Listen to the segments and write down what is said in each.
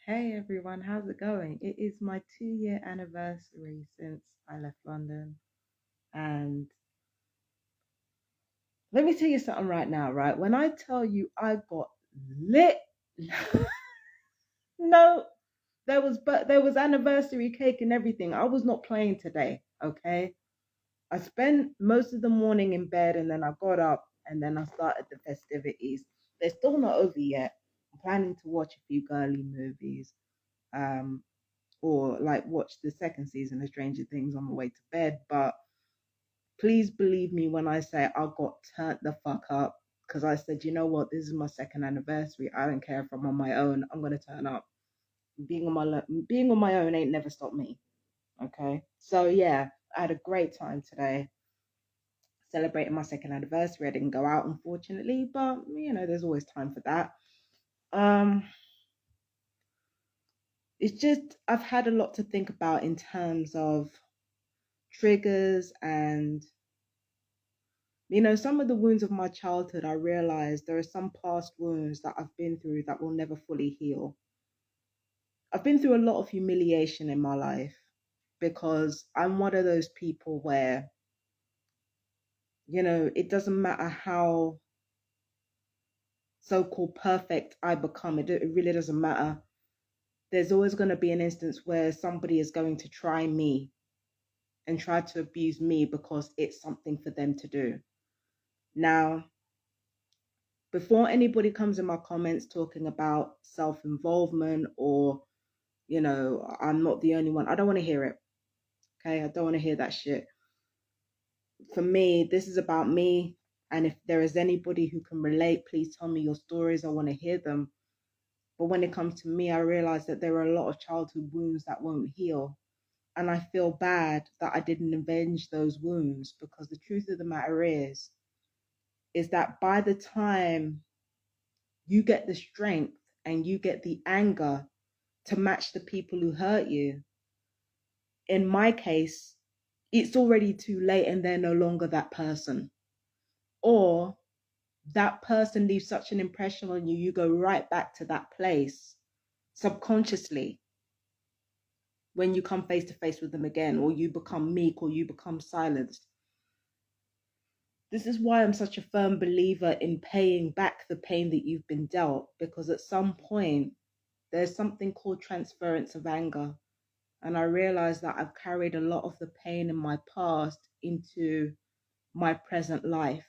Hey everyone, how's it going? It is my 2 year anniversary since I left London. And let me tell you something right now, right? When I tell you I got lit, no, there was anniversary cake and everything. I was not playing today, okay? I spent most of the morning in bed and then I got up and then I started the festivities. They're still not over yet. I'm planning to watch a few girly movies. Um, or like watch the second season of Stranger Things on the way to bed. But please believe me when I say I got turned the fuck up because I said, you know what, this is my second anniversary. I don't care if I'm on my own. I'm gonna turn up. Being on my own ain't never stopped me. Okay, so yeah, I had a great time today celebrating my second anniversary. I didn't go out unfortunately, but there's always time for that. Um, it's just I've had a lot to think about in terms of triggers and some of the wounds of my childhood. I realized there are some past wounds that I've been through that will never fully heal. I've been through a lot of humiliation in my life because I'm one of those people where, it doesn't matter how so called perfect I become, it really doesn't matter. There's always going to be an instance where somebody is going to try me and try to abuse me because it's something for them to do. Now, before anybody comes in my comments talking about self-involvement or I'm not the only one, I don't want to hear it. Okay, I don't want to hear that shit. For me, this is about me, and if there is anybody who can relate, please tell me your stories. I want to hear them. But when it comes to me, I realize that there are a lot of childhood wounds that won't heal, and I feel bad that I didn't avenge those wounds, because the truth of the matter is that by the time you get the strength and you get the anger to match the people who hurt you, in my case, it's already too late and they're no longer that person. Or that person leaves such an impression on you, you go right back to that place subconsciously when you come face to face with them again, or you become meek, or you become silenced. This is why I'm such a firm believer in paying back the pain that you've been dealt, because at some point there's something called transference of anger. And I realized that I've carried a lot of the pain in my past into my present life.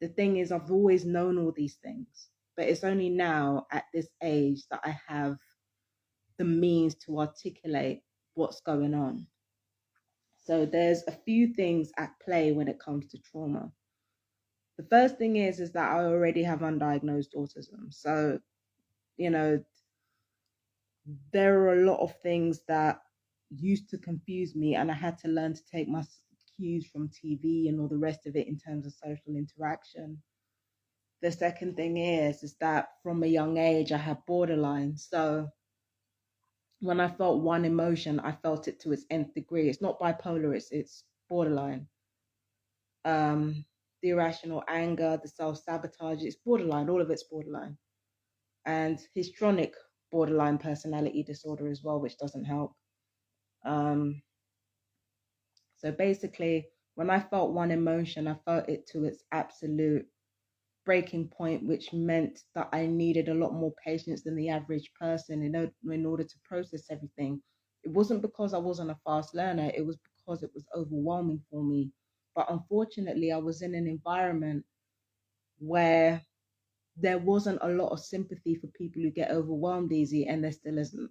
The thing is, I've always known all these things, but it's only now at this age that I have the means to articulate what's going on. So there's a few things at play when it comes to trauma. The first thing is that I already have undiagnosed autism. So, you know, there are a lot of things that used to confuse me, and I had to learn to take my cues from TV and all the rest of it in terms of social interaction. The second thing is that from a young age I had borderline. So when I felt one emotion, I felt it to its nth degree. It's not bipolar, it's borderline. Um, the irrational anger, the self-sabotage, it's borderline, all of it's borderline. And histrionic borderline personality disorder as well, which doesn't help. Um, so basically, when I felt one emotion, I felt it to its absolute breaking point, which meant that I needed a lot more patience than the average person in order to process everything. It wasn't because I wasn't a fast learner, it was because it was overwhelming for me. But unfortunately, I was in an environment where there wasn't a lot of sympathy for people who get overwhelmed easy, and there still isn't.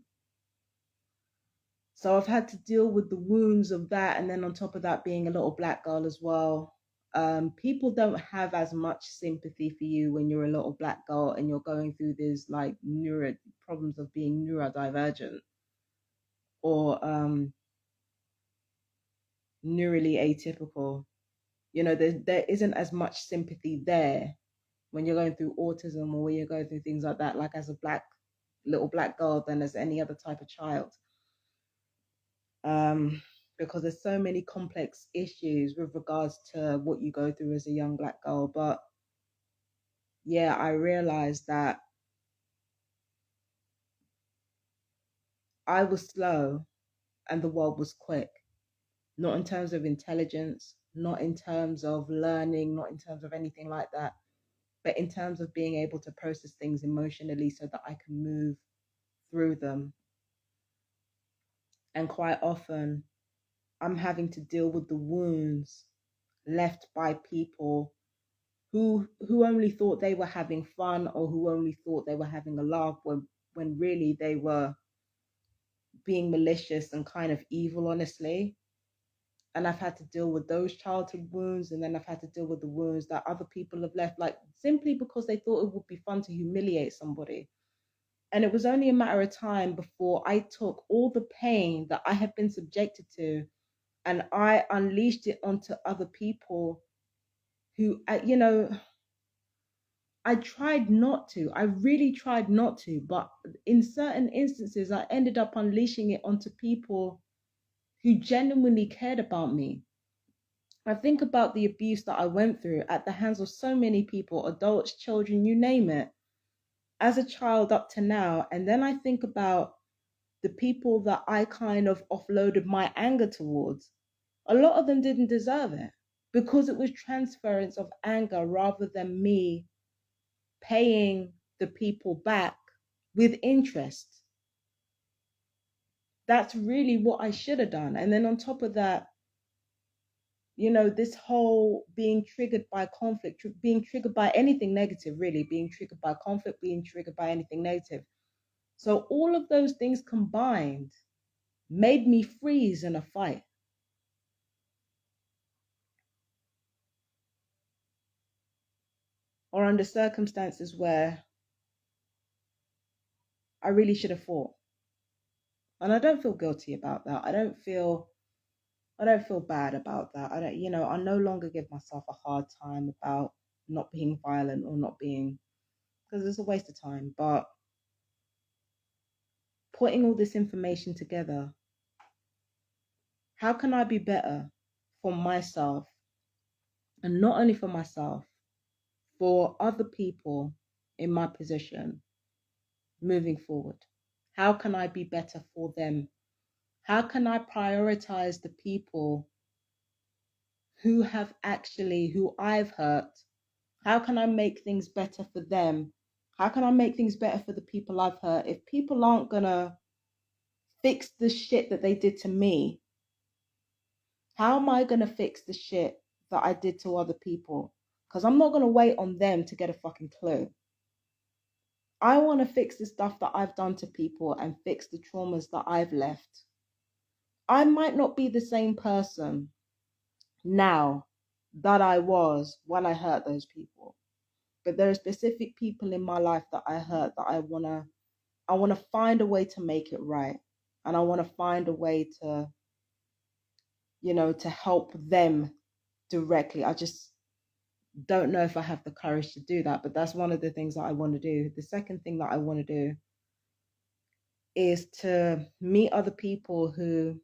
So I've had to deal with the wounds of that. And then on top of that, being a little black girl as well. People don't have as much sympathy for you when you're a little black girl and you're going through these like neuro problems of being neurodivergent or neurally atypical. There isn't as much sympathy there when you're going through autism or when you're going through things like that, like as a little black girl, than as any other type of child. Because there's so many complex issues with regards to what you go through as a young black girl. But yeah, I realized that I was slow and the world was quick, not in terms of intelligence, not in terms of learning, not in terms of anything like that, but in terms of being able to process things emotionally so that I can move through them. And quite often, I'm having to deal with the wounds left by people who only thought they were having fun, or who only thought they were having a laugh, when really they were being malicious and kind of evil, honestly. And I've had to deal with those childhood wounds, and then I've had to deal with the wounds that other people have left, like simply because they thought it would be fun to humiliate somebody. And it was only a matter of time before I took all the pain that I had been subjected to and I unleashed it onto other people who, I tried not to. I really tried not to. But in certain instances, I ended up unleashing it onto people who genuinely cared about me. I think about the abuse that I went through at the hands of so many people, adults, children, you name it, as a child up to now. And then I think about the people that I kind of offloaded my anger towards. A lot of them didn't deserve it because it was transference of anger rather than me paying the people back with interest. That's really what I should have done. And then on top of that, this whole being triggered by conflict, being triggered by anything negative, really, being triggered by conflict, being triggered by anything negative. So all of those things combined made me freeze in a fight, or under circumstances where I really should have fought. And I don't feel guilty about that. I don't feel bad about that. I no longer give myself a hard time about not being violent or not being, because it's a waste of time. But putting all this information together, how can I be better for myself? And not only for myself, for other people in my position moving forward. How can I be better for them? How can I prioritize the people who I've hurt? How can I make things better for them? How can I make things better for the people I've hurt? If people aren't gonna fix the shit that they did to me, how am I gonna fix the shit that I did to other people? Because I'm not gonna wait on them to get a fucking clue. I wanna fix the stuff that I've done to people and fix the traumas that I've left. I might not be the same person now that I was when I hurt those people. But there are specific people in my life that I hurt that I wanna find a way to make it right. And I wanna find a way to help them directly. I just don't know if I have the courage to do that. But that's one of the things that I want to do. The second thing that I want to do is to meet other people who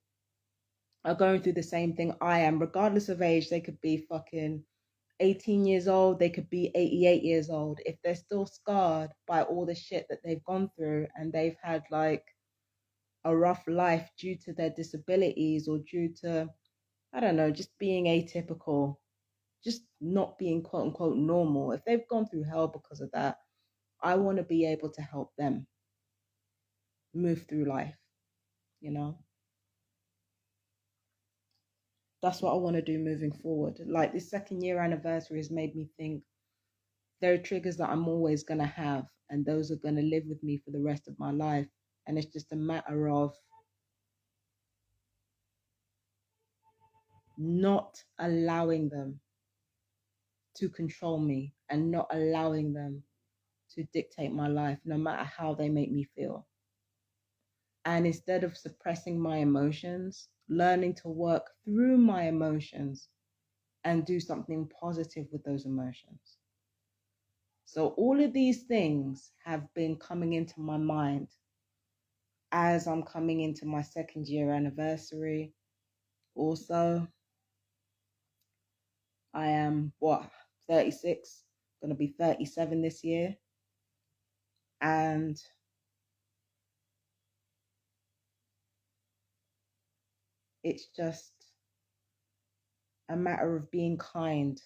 are going through the same thing I am, regardless of age. They could be fucking 18 years old, they could be 88 years old. If they're still scarred by all the shit that they've gone through and they've had like a rough life due to their disabilities or due to, I don't know, just being atypical, just not being quote unquote normal. If they've gone through hell because of that, I want to be able to help them move through life, you know? That's what I want to do moving forward. Like this second year anniversary has made me think there are triggers that I'm always going to have, and those are going to live with me for the rest of my life. And it's just a matter of not allowing them to control me and not allowing them to dictate my life, no matter how they make me feel. And instead of suppressing my emotions, learning to work through my emotions and do something positive with those emotions. So, all of these things have been coming into my mind as I'm coming into my second year anniversary. Also, I am 36, going to be 37 this year. And It's just a matter of being kind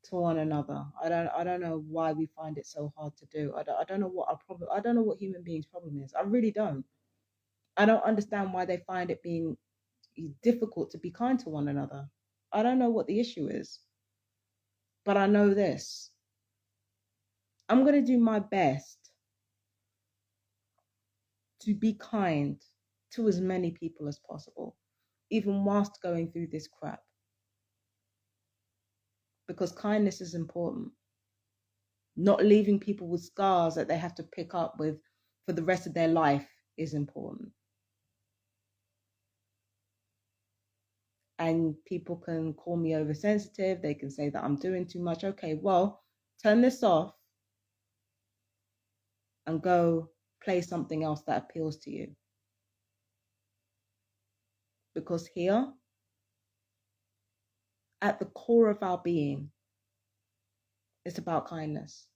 to one another. I don't know why we find it so hard to do. I don't know what our problem. I don't know what human beings' problem is. I really don't. I don't understand why they find it being difficult to be kind to one another. I don't know what the issue is, but I know this. I'm going to do my best to be kind to as many people as possible, even whilst going through this crap, because kindness is important. Not leaving people with scars that they have to pick up with for the rest of their life is important. And people can call me oversensitive. They can say that I'm doing too much. Okay, well, turn this off and go play something else that appeals to you. Because here, at the core of our being, it's about kindness.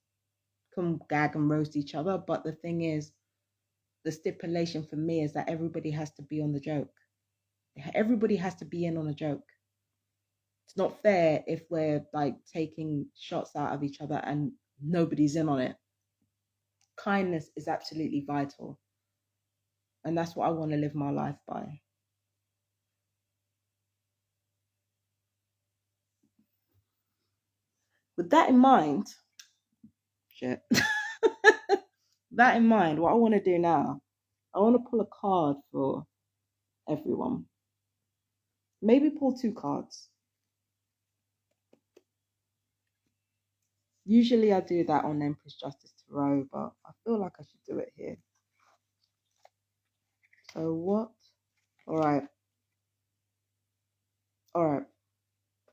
Can gag and roast each other, but the thing is, the stipulation for me is that everybody has to be on the joke. Everybody has to be in on a joke. It's not fair if we're like taking shots out of each other and nobody's in on it. Kindness is absolutely vital. And that's what I want to live my life by. With that in mind, shit. That in mind, what I want to do now, I want to pull a card for everyone. Maybe pull 2 cards. Usually I do that on Empress Justice Tarot, but I feel like I should do it here. So what? All right.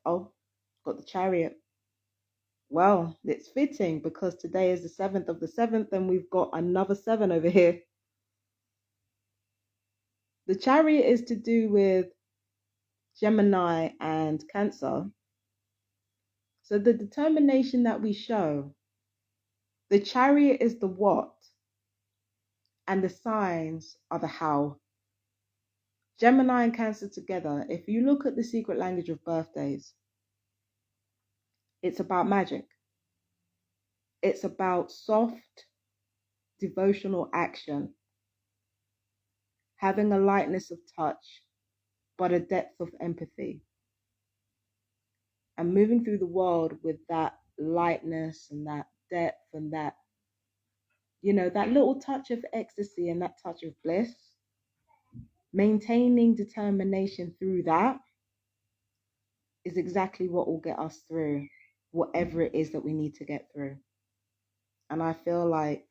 Oh, got the Chariot. Well, it's fitting because today is the 7th of the 7th and we've got another 7 over here. The Chariot is to do with Gemini and Cancer. So the determination that we show, the Chariot is the what, and the signs are the how. Gemini and Cancer together, if you look at the secret language of birthdays, it's about magic. It's about soft, devotional action, having a lightness of touch, but a depth of empathy, and moving through the world with that lightness and that depth and that, that little touch of ecstasy and that touch of bliss. Maintaining determination through that is exactly what will get us through whatever it is that we need to get through. And I feel like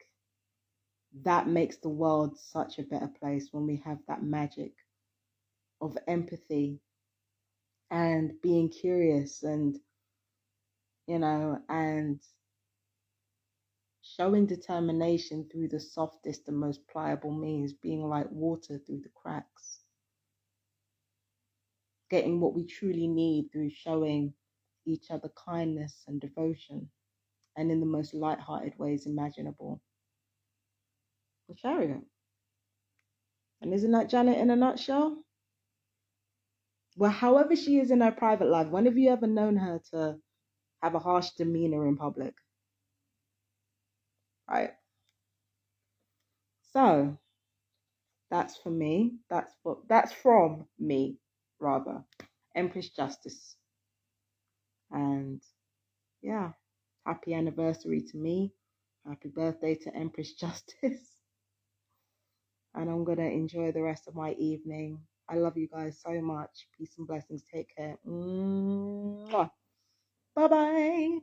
that makes the world such a better place when we have that magic of empathy and being curious and and showing determination through the softest and most pliable means, being like water through the cracks, getting what we truly need through showing each other kindness and devotion, and in the most light-hearted ways imaginable. The Chariot. And isn't that Janet in a nutshell? Well, however she is in her private life, when have you ever known her to have a harsh demeanor in public? Right. So that's for me. That's from me, rather. Empress Justice. And yeah, happy anniversary to me. Happy birthday to Empress Justice. And I'm gonna enjoy the rest of my evening. I love you guys so much. Peace and blessings. Take care. Bye bye.